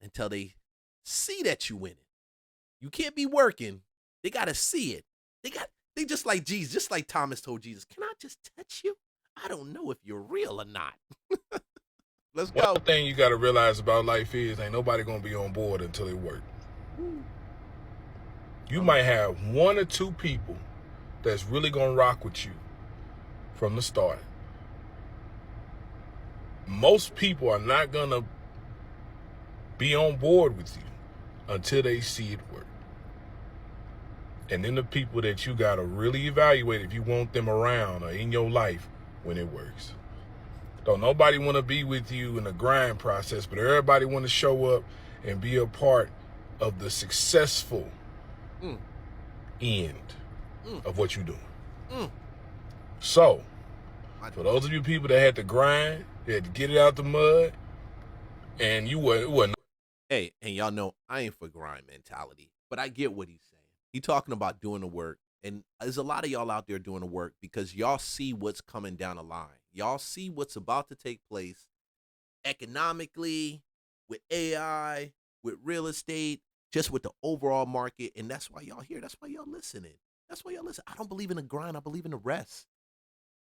until they see that you winning. You can't be working. They gotta see it. They just like Jesus, just like Thomas told Jesus, can I just touch you? I don't know if you're real or not. Let's go. One thing you got to realize about life is ain't nobody going to be on board until they work. You might have one or two people that's really going to rock with you from the start. Most people are not going to be on board with you until they see it work. And then the people that you got to really evaluate if you want them around or in your life when it works. Don't nobody want to be with you in the grind process, but everybody want to show up and be a part of the successful end of what you're doing. So, for those of you people that had to grind, you had to get it out the mud, and you wasn't. Hey, and y'all know I ain't for grind mentality, but I get what he's saying. He talking about doing the work, and there's a lot of y'all out there doing the work because y'all see what's coming down the line. Y'all see what's about to take place economically, with AI, with real estate, just with the overall market, and that's why y'all here. That's why y'all listening. That's why y'all listen. I don't believe in the grind. I believe in the rest.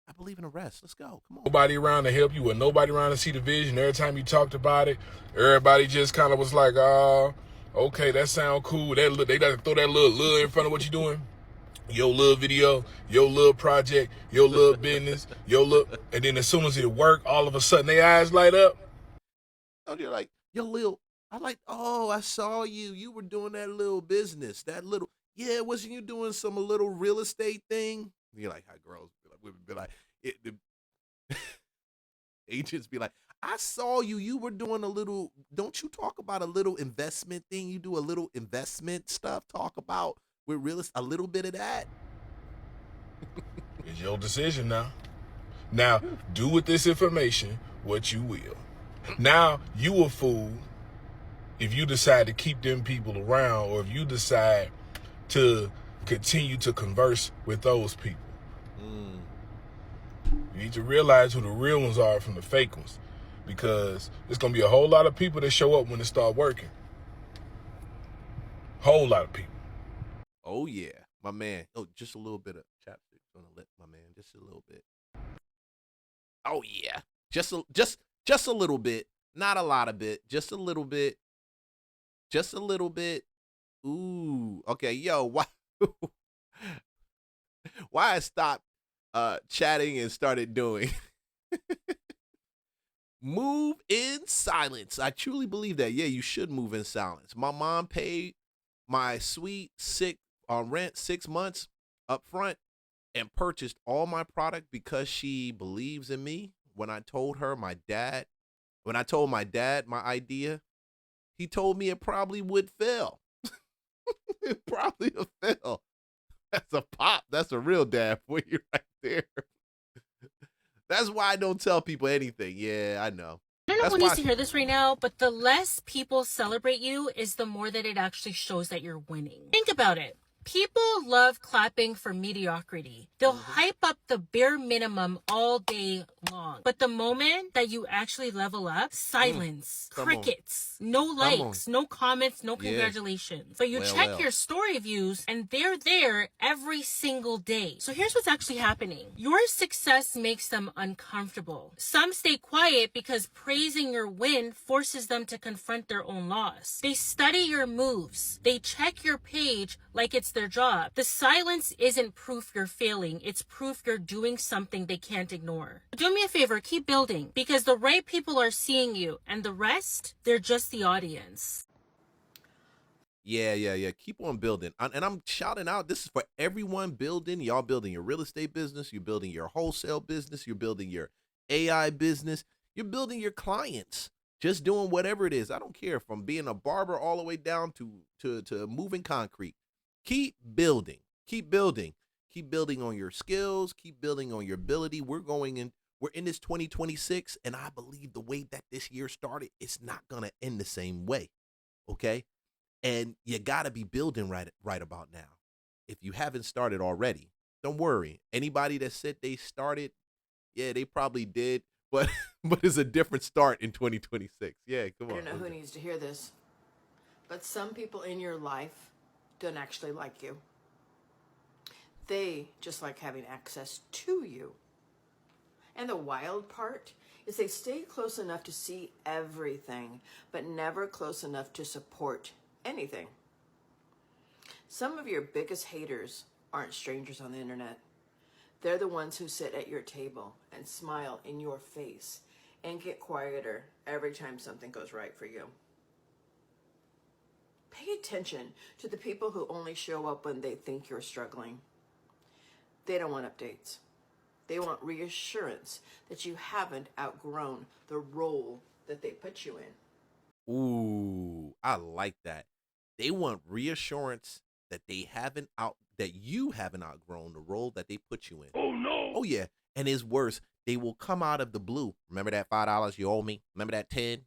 I believe in the rest. Let's go. Come on. Nobody around to help you, and nobody around to see the vision. Every time you talked about it, everybody just kind of was like, "Oh, okay, that sound cool." They got to throw that little in front of what you're doing. Your little video, your little project, your little business, and then as soon as it work, all of a sudden their eyes light up. Oh, you're like, I saw you. You were doing that little business, wasn't you doing some little real estate thing? And you're like, how girls be like, women be like, the agents be like, I saw you. You were doing don't you talk about a little investment thing? You do a little investment stuff, talk about with real estate, a little bit of that. It's your decision now. Now, do with this information what you will. Now, you a fool if you decide to keep them people around, or if you decide to continue to converse with those people. You need to realize who the real ones are from the fake ones, because there's going to be a whole lot of people that show up when it start working. Whole lot of people. Oh, yeah. My man. Oh, just a little bit of chapstick on the lip, my man. Just a little bit. Oh, yeah. Just a little bit. Not a lot of it. Just a little bit. Just a little bit. Ooh. Okay, yo. Why I stopped chatting and started doing move in silence. I truly believe that. Yeah, you should move in silence. My mom paid my suite rent 6 months up front and purchased all my product because she believes in me. When I told my dad my idea, he told me it probably would fail. It probably would fail. That's a pop. That's a real dad for you right there. That's why I don't tell people anything. Yeah, I know. I don't know who needs to hear this right now, but the less people celebrate you is the more that it actually shows that you're winning. Think about it. People love clapping for mediocrity. They'll hype up the bare minimum all day long. But the moment that you actually level up, silence, crickets, no likes, no comments, no congratulations. But you check your story views and they're there every single day. So here's what's actually happening. Your success makes them uncomfortable. Some stay quiet because praising your win forces them to confront their own loss. They study your moves. They check your page like it's their job. The silence isn't proof you're failing. It's proof you're doing something they can't ignore. Do me a favor, keep building, because the right people are seeing you, and the rest, they're just the audience. Yeah. Keep on building. And I'm shouting out, this is for everyone building. Y'all building your real estate business. You're building your wholesale business. You're building your AI business. You're building your clients. Just doing whatever it is. I don't care, from being a barber all the way down to moving concrete. Keep building. Keep building. Keep building on your skills. Keep building on your ability. We're in this 2026, and I believe the way that this year started, it's not gonna end the same way. Okay? And you gotta be building right about now. If you haven't started already, don't worry. Anybody that said they started, yeah, they probably did. but but it's a different start in 2026. Yeah, come I on. don't know who needs to hear this, but some people in your life don't actually like you. They just like having access to you. And the wild part is they stay close enough to see everything, but never close enough to support anything. Some of your biggest haters aren't strangers on the internet. They're the ones who sit at your table and smile in your face and get quieter every time something goes right for you. Pay attention to the people who only show up when they think you're struggling. They don't want updates. They want reassurance that you haven't outgrown the role that they put you in. Ooh, I like that. They want reassurance that you haven't outgrown the role that they put you in. Oh no. Oh yeah, and it's worse. They will come out of the blue. Remember that $5 you owe me? Remember that 10?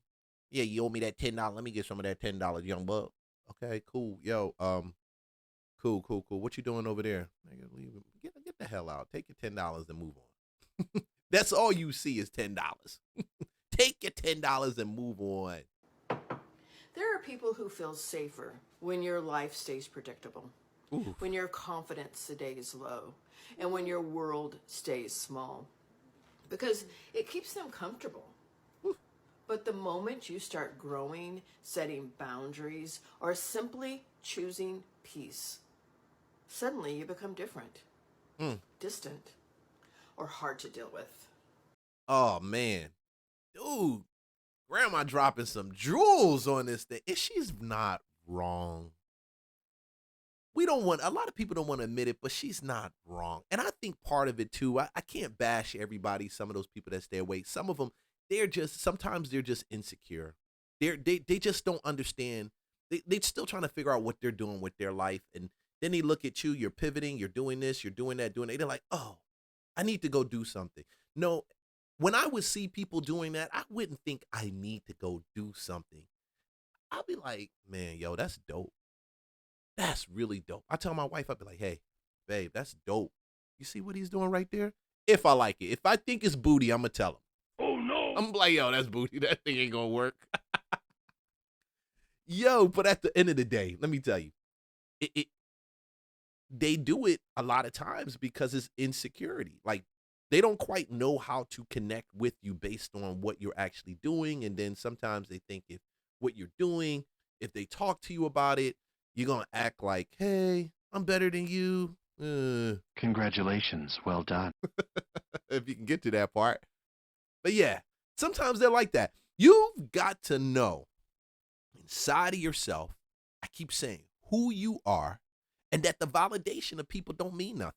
Yeah, you owe me that $10. Let me get some of that $10, young bub. Okay, cool. Yo, cool. What you doing over there? Nigga, leave it. Get the hell out. Take your $10 and move on. That's all you see is $10. Take your $10 and move on. There are people who feel safer when your life stays predictable, Ooh. when your confidence stays low, and when your world stays small, because it keeps them comfortable. But the moment you start growing, setting boundaries, or simply choosing peace, suddenly you become different, distant, or hard to deal with. Oh man, dude, grandma dropping some jewels on this thing, and she's not wrong. A lot of people don't want to admit it, but she's not wrong. And I think part of it too, I can't bash everybody. Some of those people that stay away, some of them, sometimes they're just insecure. They just don't understand. They're still trying to figure out what they're doing with their life. And then they look at you, you're pivoting, you're doing this, you're doing that, They're like, oh, I need to go do something. No, when I would see people doing that, I wouldn't think I need to go do something. I'll be like, man, yo, that's dope. That's really dope. I tell my wife, I'll be like, hey, babe, that's dope. You see what he's doing right there? If I like it. If I think it's booty, I'm going to tell him. Oh no. I'm like, yo, that's booty. That thing ain't going to work. Yo, but at the end of the day, let me tell you, they do it a lot of times because it's insecurity. Like, they don't quite know how to connect with you based on what you're actually doing. And then sometimes they think if what you're doing, if they talk to you about it, you're going to act like, hey, I'm better than you. Congratulations. Well done. If you can get to that part. But yeah, sometimes they're like that. You've got to know inside of yourself, I keep saying, who you are, and that the validation of people don't mean nothing.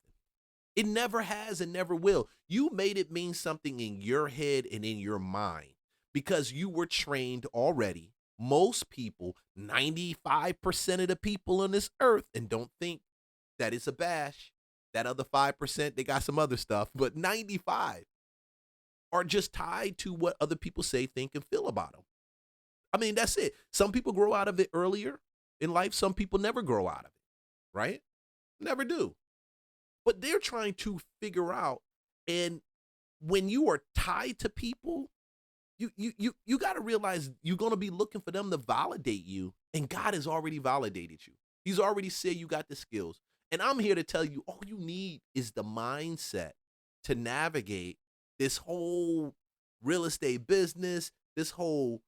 It never has and never will. You made it mean something in your head and in your mind because you were trained already. Most people, 95% of the people on this earth, and don't think that it's a bash. That other 5%, they got some other stuff, but 95 are just tied to what other people say, think, and feel about them. I mean, that's it. Some people grow out of it earlier in life. Some people never grow out of it, right? Never do. But they're trying to figure out, and when you are tied to people, you got to realize you're going to be looking for them to validate you, and God has already validated you. He's already said you got the skills. And I'm here to tell you, all you need is the mindset to navigate this whole real estate business, this whole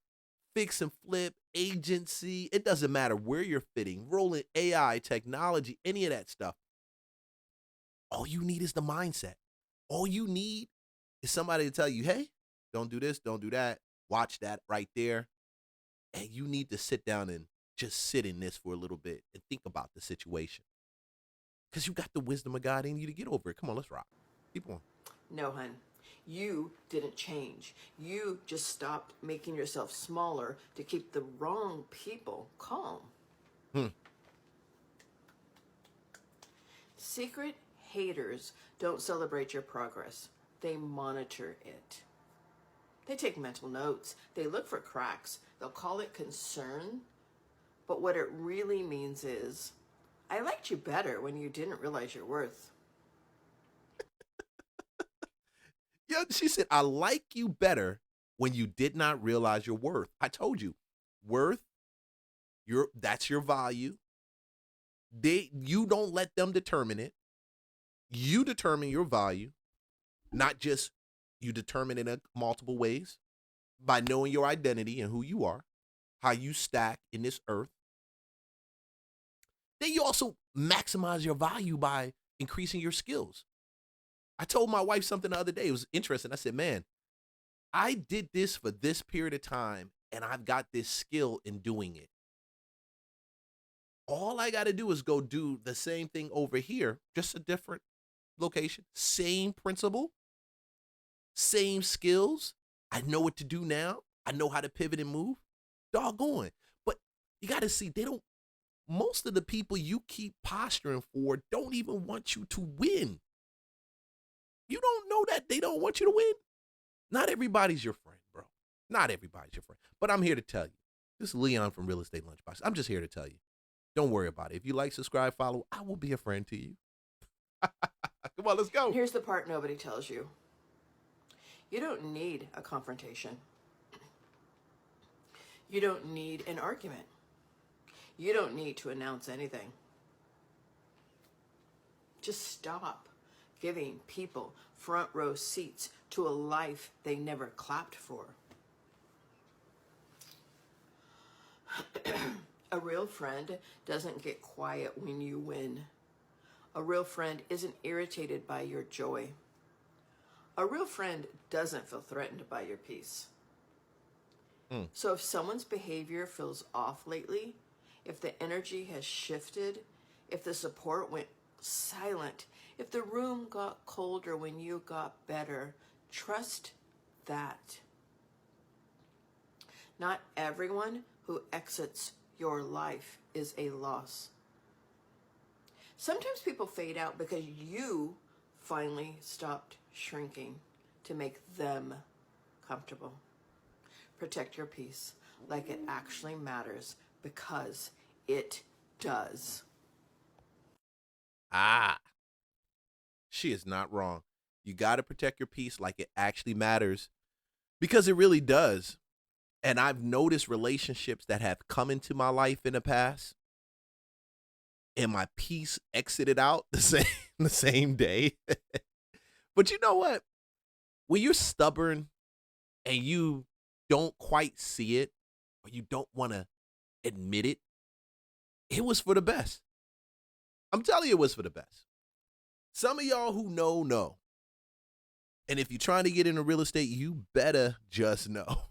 fix and flip agency. It doesn't matter where you're fitting, rolling AI, technology, any of that stuff. All you need is the mindset. All you need is somebody to tell you, hey, don't do this, don't do that. Watch that right there. And you need to sit down and just sit in this for a little bit and think about the situation. Because you got the wisdom of God in you to get over it. Come on, let's rock. Keep on. No, hun. You didn't change. You just stopped making yourself smaller to keep the wrong people calm. Secret haters don't celebrate your progress. They monitor it. They take mental notes. They look for cracks. They'll call it concern. But what it really means is, I liked you better when you didn't realize your worth. Yeah, she said, I like you better when you did not realize your worth. I told you, worth, that's your value. You don't let them determine it. You determine your value, not just you determine it in multiple ways by knowing your identity and who you are, how you stack in this earth. Then you also maximize your value by increasing your skills. I told my wife something the other day. It was interesting. I said, man, I did this for this period of time and I've got this skill in doing it. All I got to do is go do the same thing over here, just a different location, same principle, same skills. I know what to do now. I know how to pivot and move. Doggone. But you got to see, most of the people you keep posturing for don't even want you to win. You don't know that they don't want you to win. Not everybody's your friend, bro. Not everybody's your friend. But I'm here to tell you. This is Leon from Real Estate Lunchbox. I'm just here to tell you. Don't worry about it. If you like, subscribe, follow, I will be a friend to you. Come on, let's go. Here's the part nobody tells you. You don't need a confrontation. You don't need an argument. You don't need to announce anything. Just stop giving people front row seats to a life they never clapped for. A real friend doesn't get quiet when you win. A real friend isn't irritated by your joy. A real friend doesn't feel threatened by your peace. So if someone's behavior feels off lately, if the energy has shifted, if the support went silent, if the room got colder when you got better, trust that. Not everyone who exits your life is a loss. Sometimes people fade out because you finally stopped shrinking to make them comfortable. Protect your peace like it actually matters, because it does. She is not wrong. You got to protect your peace like it actually matters, because it really does. And I've noticed relationships that have come into my life in the past and my peace exited out the same day. But you know what? When you're stubborn and you don't quite see it, or you don't want to admit it, it was for the best. I'm telling you, it was for the best. Some of y'all who know. And if you're trying to get into real estate, you better just know.